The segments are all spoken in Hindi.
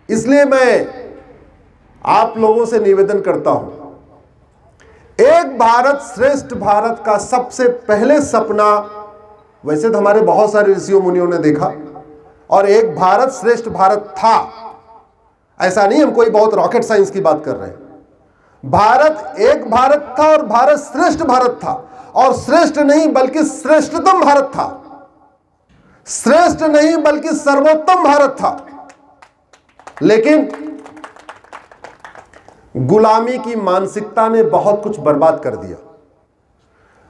इसलिए मैं आप लोगों से निवेदन करता हूं, एक भारत श्रेष्ठ भारत का सबसे पहले सपना, वैसे तो हमारे बहुत सारे ऋषियों मुनियों ने देखा, और एक भारत श्रेष्ठ भारत था, ऐसा नहीं हम कोई बहुत रॉकेट साइंस की बात कर रहे हैं। भारत एक भारत था और भारत श्रेष्ठ भारत था, और श्रेष्ठ नहीं बल्कि श्रेष्ठतम भारत था, श्रेष्ठ नहीं बल्कि सर्वोत्तम भारत था। लेकिन गुलामी की मानसिकता ने बहुत कुछ बर्बाद कर दिया।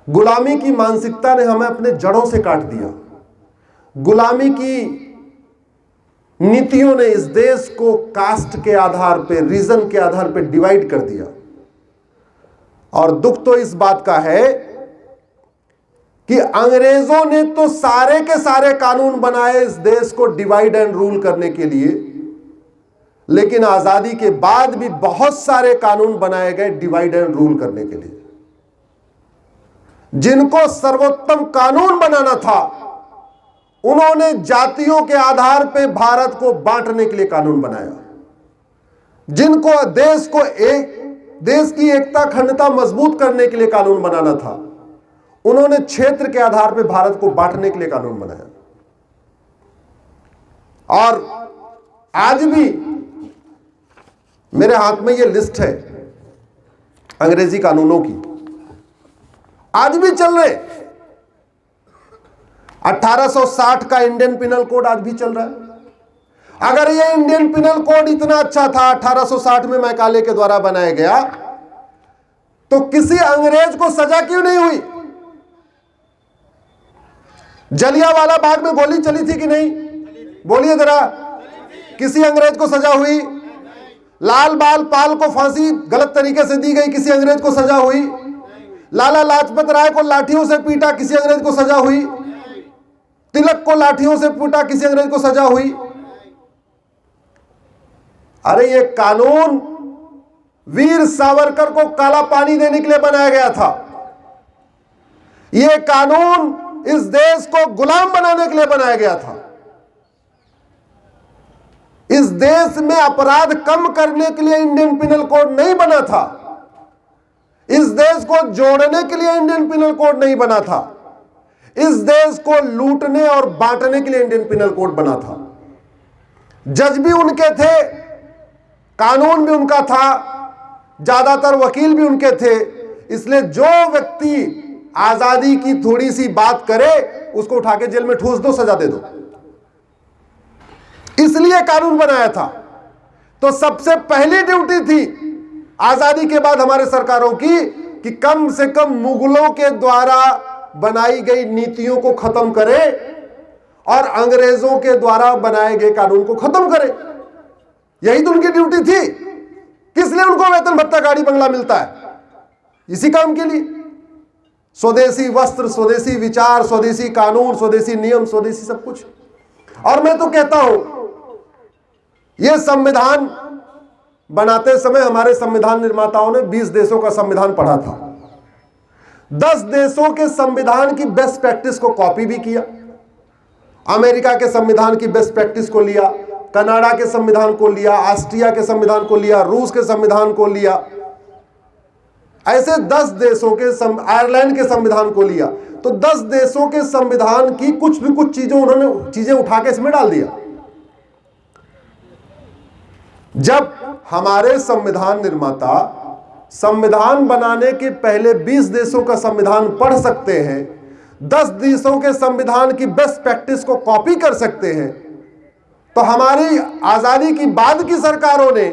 गुलामी की मानसिकता ने हमें अपने जड़ों से काट दिया। गुलामी की नीतियों ने इस देश को कास्ट के आधार पे, रीजन के आधार पे डिवाइड कर दिया। और दुख तो इस बात का है कि अंग्रेजों ने तो सारे के सारे कानून बनाए इस देश को डिवाइड एंड रूल करने के लिए, लेकिन आजादी के बाद भी बहुत सारे कानून बनाए गए डिवाइड एंड रूल करने के लिए। जिनको सर्वोत्तम कानून बनाना था, उन्होंने जातियों के आधार पर भारत को बांटने के लिए कानून बनाया। जिनको देश की एकता अखंडता मजबूत करने के लिए कानून बनाना था, उन्होंने क्षेत्र के आधार पर भारत को बांटने के लिए कानून बनाया। और आज भी मेरे हाथ में यह लिस्ट है अंग्रेजी कानूनों की, आज भी चल रहे। 1860 का इंडियन पिनल कोड आज भी चल रहा है। अगर यह इंडियन पिनल कोड इतना अच्छा था, 1860 में मैकाले के द्वारा बनाया गया, तो किसी अंग्रेज को सजा क्यों नहीं हुई? जलियांवाला बाग में गोली चली थी कि नहीं? बोलिए जरा, किसी अंग्रेज को सजा हुई? लाल बाल पाल को फांसी गलत तरीके से दी गई, किसी अंग्रेज को सजा हुई? लाला लाजपत राय को लाठियों से पीटा, किसी अंग्रेज को सजा हुई? तिलक को लाठियों से पीटा, किसी अंग्रेज को सजा हुई? अरे ये कानून वीर सावरकर को काला पानी देने के लिए बनाया गया था। यह कानून इस देश को गुलाम बनाने के लिए बनाया गया था। इस देश में अपराध कम करने के लिए इंडियन पिनल कोड नहीं बना था। इस देश को जोड़ने के लिए इंडियन पिनल कोड नहीं बना था। इस देश को लूटने और बांटने के लिए इंडियन पिनल कोड बना था। जज भी उनके थे, कानून भी उनका था, ज्यादातर वकील भी उनके थे। इसलिए जो व्यक्ति आजादी की थोड़ी सी बात करे, उसको उठा के जेल में ठूस दो, सजा दे दो। इसलिए कानून बनाया था। तो सबसे पहली ड्यूटी थी आजादी के बाद हमारे सरकारों की कि कम से कम मुगलों के द्वारा बनाई गई नीतियों को खत्म करे और अंग्रेजों के द्वारा बनाए गए कानून को खत्म करे। यही तो उनकी ड्यूटी थी। किस लिए उनको वेतन भत्ता गाड़ी बंगला मिलता है? इसी काम के लिए। स्वदेशी वस्त्र, स्वदेशी विचार, स्वदेशी कानून, स्वदेशी नियम, स्वदेशी सब कुछ। और मैं तो कहता हूं, यह संविधान बनाते समय हमारे संविधान निर्माताओं ने 20 देशों का संविधान पढ़ा था। 10 देशों के संविधान की बेस्ट प्रैक्टिस को कॉपी भी किया। अमेरिका के संविधान की बेस्ट प्रैक्टिस को लिया, कनाडा के संविधान को लिया, ऑस्ट्रिया के संविधान को लिया, रूस के संविधान को लिया। ऐसे 10 देशों के, आयरलैंड के संविधान को लिया। तो 10 देशों के संविधान की कुछ भी कुछ चीजें उन्होंने चीजें उठा के इसमें डाल दिया। जब हमारे संविधान निर्माता संविधान बनाने के पहले 20 देशों का संविधान पढ़ सकते हैं, 10 देशों के संविधान की बेस्ट प्रैक्टिस को कॉपी कर सकते हैं, तो हमारी आजादी की बाद की सरकारों ने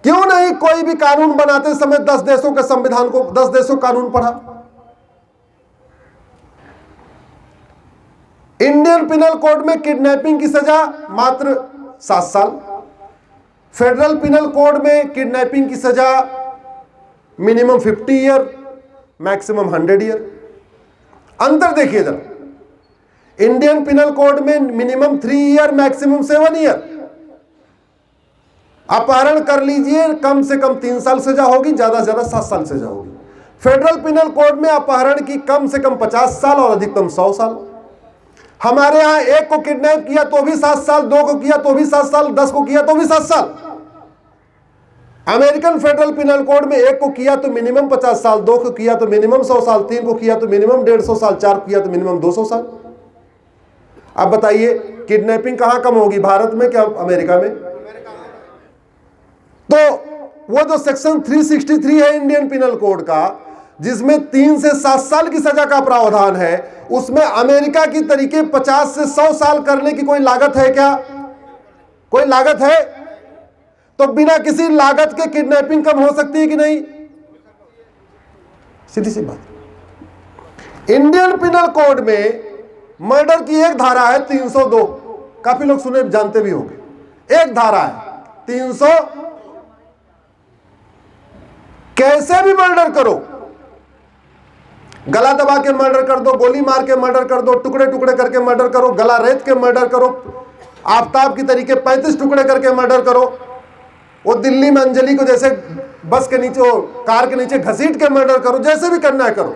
क्यों नहीं कोई भी कानून बनाते समय 10 देशों के संविधान को, 10 देशों कानून पढ़ा? इंडियन पिनल कोड में किडनैपिंग की सजा मात्र 7 साल, फेडरल पिनल कोड में किडनैपिंग की सजा मिनिमम 50 ईयर, मैक्सिमम 100 ईयर। अंतर देखिए जरा। इंडियन पिनल कोड में मिनिमम 3 ईयर, मैक्सिमम 7 ईयर। अपहरण कर लीजिए, कम से कम 3 साल सजा होगी, ज्यादा से ज्यादा 7 साल सजा होगी। फेडरल पिनल कोड में अपहरण की कम से कम 50 साल और अधिकतम 100 साल। हमारे यहां एक को किडनैप किया तो भी 7 साल, 2 को किया तो भी 7 साल, 10 को किया तो भी 7 साल। अमेरिकन फेडरल पिनल कोड में एक को किया तो मिनिमम 50 साल, 2 को किया तो मिनिमम 100 साल, 3 को किया तो मिनिमम 150 साल, 4 को किया तो मिनिमम 200 साल। अब बताइए किडनैपिंग कहां कम होगी, भारत में क्या अमेरिका में? तो वो जो सेक्शन 363 है इंडियन पिनल कोड का, जिसमें 3 से 7 साल की सजा का प्रावधान है, उसमें अमेरिका की तरीके 50 से 100 साल करने की कोई लागत है क्या? कोई लागत है? तो बिना किसी लागत के किडनैपिंग कम हो सकती है कि नहीं? सीधी सी बात। इंडियन पिनल कोड में मर्डर की एक धारा है 302, काफी लोग सुने जानते भी होंगे। एक धारा है 300, कैसे भी मर्डर करो, गला दबा के मर्डर कर दो, गोली मार के मर्डर कर दो, टुकड़े टुकड़े करके मर्डर करो, गला रेत के मर्डर करो, आफ्ताब की तरीके 35 टुकड़े करके मर्डर करो, वो दिल्ली में अंजलि को जैसे बस के नीचे, कार के नीचे घसीट के मर्डर करो, जैसे भी करना है करो।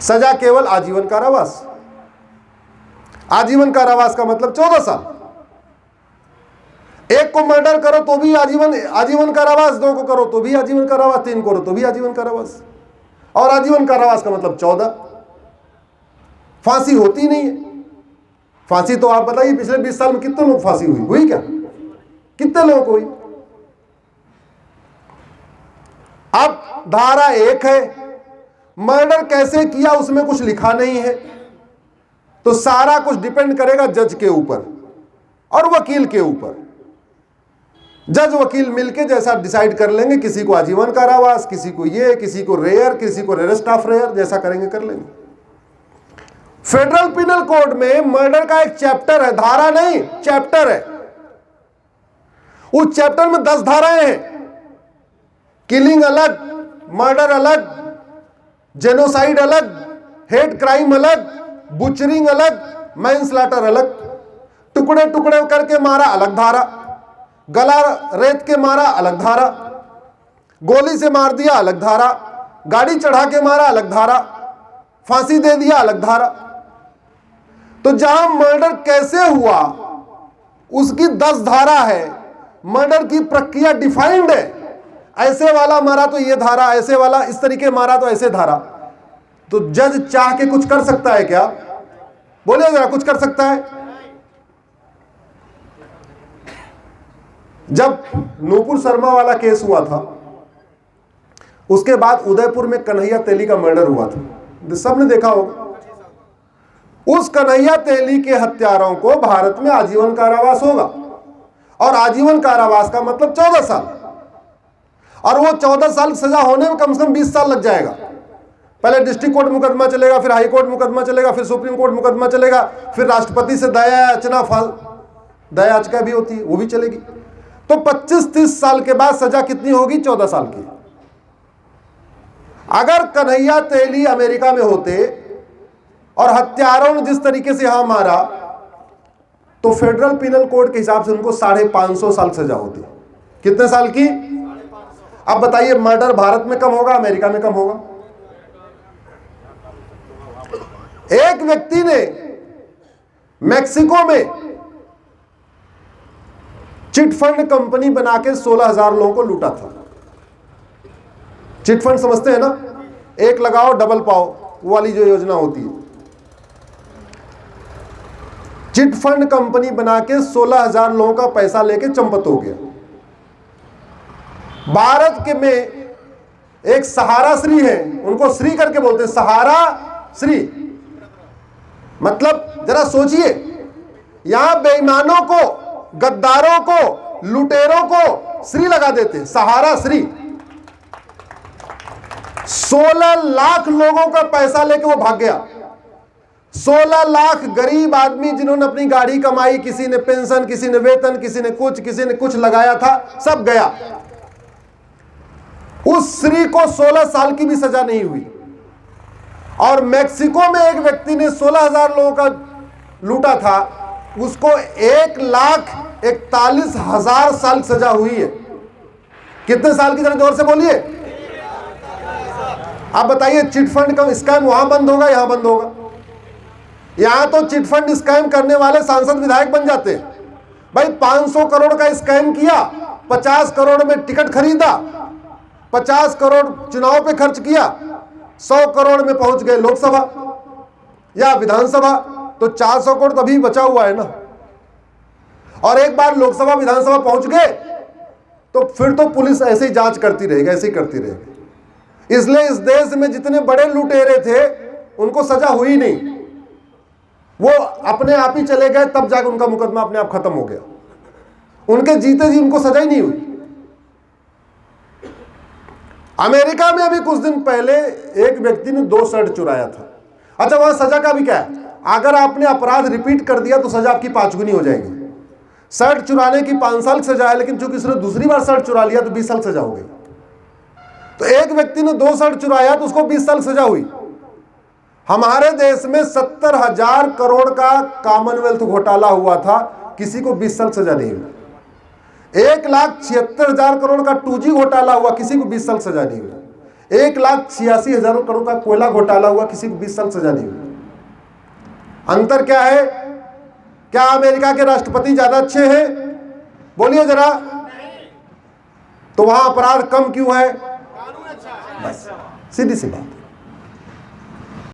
सजा केवल आजीवन कारावास। आजीवन कारावास का मतलब 14 साल। एक को मर्डर करो तो भी आजीवन कारावास, 2 को करो तो भी आजीवन कारावास, 3 करो तो भी आजीवन कारावास। और आजीवन कारावास का मतलब 14। फांसी होती नहीं है। फांसी तो आप बताइए पिछले 20 साल में कितने लोग फांसी हुई क्या? कितने लोगों को हुई? अब धारा 1 है, मर्डर कैसे किया उसमें कुछ लिखा नहीं है, तो सारा कुछ डिपेंड करेगा जज के ऊपर और वकील के ऊपर। जज वकील मिलके जैसा डिसाइड कर लेंगे, किसी को आजीवन कारावास, किसी को ये, किसी को रेयर, किसी को रेरेस्ट ऑफ रेयर, जैसा करेंगे कर लेंगे। फेडरल पिनल कोड में मर्डर का एक चैप्टर है, धारा नहीं चैप्टर है। उस चैप्टर में 10 धाराएं हैं। किलिंग अलग, मर्डर अलग, जेनोसाइड अलग, हेट क्राइम अलग, बुचरिंग अलग, मैनस्लॉटर अलग, टुकड़े टुकड़े करके मारा अलग धारा, गला रेत के मारा अलग धारा, गोली से मार दिया अलग धारा, गाड़ी चढ़ा के मारा अलग धारा, फांसी दे दिया अलग धारा। तो जहां मर्डर कैसे हुआ उसकी 10 धारा है। मर्डर की प्रक्रिया डिफाइंड है। ऐसे वाला मारा तो ये धारा, ऐसे वाला इस तरीके मारा तो ऐसे धारा। तो जज चाह के कुछ कर सकता है क्या? बोलिए जरा, कुछ कर सकता है? जब नूपुर शर्मा वाला केस हुआ था, उसके बाद उदयपुर में कन्हैया तेली का मर्डर हुआ था, सबने देखा होगा। उस कन्हैया तेली के हत्यारों को भारत में आजीवन कारावास होगा, और आजीवन कारावास का मतलब 14 साल। और वो 14 साल सजा होने में कम से कम 20 साल लग जाएगा। पहले डिस्ट्रिक्ट कोर्ट मुकदमा चलेगा, फिर हाई कोर्ट मुकदमा चलेगा, फिर सुप्रीम कोर्ट मुकदमा चलेगा, फिर राष्ट्रपति से दया याचिका भी होती है, वो भी चलेगी। तो 25-30 साल के बाद सजा कितनी होगी? 14 साल की। अगर कन्हैया तेली अमेरिका में होते और हत्यारों ने जिस तरीके से यहां मारा, तो फेडरल पिनल कोड के हिसाब से उनको 550 साल सजा होती। कितने साल की? अब बताइए, मर्डर भारत में कम होगा, अमेरिका में कम होगा? एक व्यक्ति ने मैक्सिको में चिटफंड कंपनी बना के 16,000 लोगों को लूटा था। चिटफंड समझते हैं ना? एक लगाओ डबल पाओ, वो वाली जो योजना होती है। चिटफंड कंपनी बना के 16,000 लोगों का पैसा लेके चंपत हो गया। भारत के में एक सहारा श्री है, उनको श्री करके बोलते हैं, सहारा श्री। मतलब जरा सोचिए, यहां बेईमानों को, गद्दारों को, लुटेरों को श्री लगा देते हैं, सहारा श्री। 16 लाख लोगों का पैसा लेके वो भाग गया। 16 लाख गरीब आदमी जिन्होंने अपनी गाड़ी कमाई, किसी ने पेंशन, किसी ने वेतन, किसी ने कुछ लगाया था, सब गया। उस श्री को 16 साल की भी सजा नहीं हुई। और मैक्सिको में एक व्यक्ति ने 16,000 लोगों का लूटा था, उसको 1,41,000 साल सजा हुई है। कितने साल की? जरा जोर से बोलिए। आप बताइए, चिटफंड का स्कैम वहां बंद होगा, यहां बंद होगा? यहां तो चिटफंड स्कैम करने वाले सांसद विधायक बन जाते हैं। भाई 500 करोड़ का स्कैम किया, 50 करोड़ में टिकट खरीदा, 50 करोड़ चुनाव पे खर्च किया, 100 करोड़ में पहुंच गए लोकसभा या विधानसभा, तो 400 करोड़ तभी बचा हुआ है ना। और एक बार लोकसभा विधानसभा पहुंच गए तो फिर तो पुलिस ऐसे ही जांच करती रहेगी, ऐसे ही करती रहेगी। इसलिए इस देश में जितने बड़े लुटेरे थे उनको सजा हुई नहीं, वो अपने आप ही चले गए, तब जाकर उनका मुकदमा अपने आप खत्म हो गया। उनके जीते जी उनको सजा ही नहीं हुई। अमेरिका में अभी कुछ दिन पहले एक व्यक्ति ने 2 शर्ट चुराया था। अच्छा, वहां सजा का भी क्या है, अगर आपने अपराध रिपीट कर दिया तो सजा आपकी 5 गुनी हो जाएगी। शर्ट चुराने की 5 साल की सजा है, लेकिन चूंकि उसने दूसरी बार शर्ट चुरा लिया तो 20 साल सजा हो गई। तो एक व्यक्ति ने 2 शर्ट चुराया तो उसको 20 साल सजा हुई। हमारे देश में 70,000 करोड़ का कॉमनवेल्थ घोटाला हुआ था, किसी को 20 साल सजा नहीं हुई। 1,76,000 करोड़ का 2G घोटाला हुआ, किसी को 20 साल सजा नहीं हुई। 1,86,000 करोड़ का कोयला घोटाला हुआ, किसी को 20 साल सजा नहीं हुई। अंतर क्या है? क्या अमेरिका के राष्ट्रपति ज्यादा अच्छे हैं? बोलिए जरा। तो वहां अपराध कम क्यों है? बस सीधी सी बात।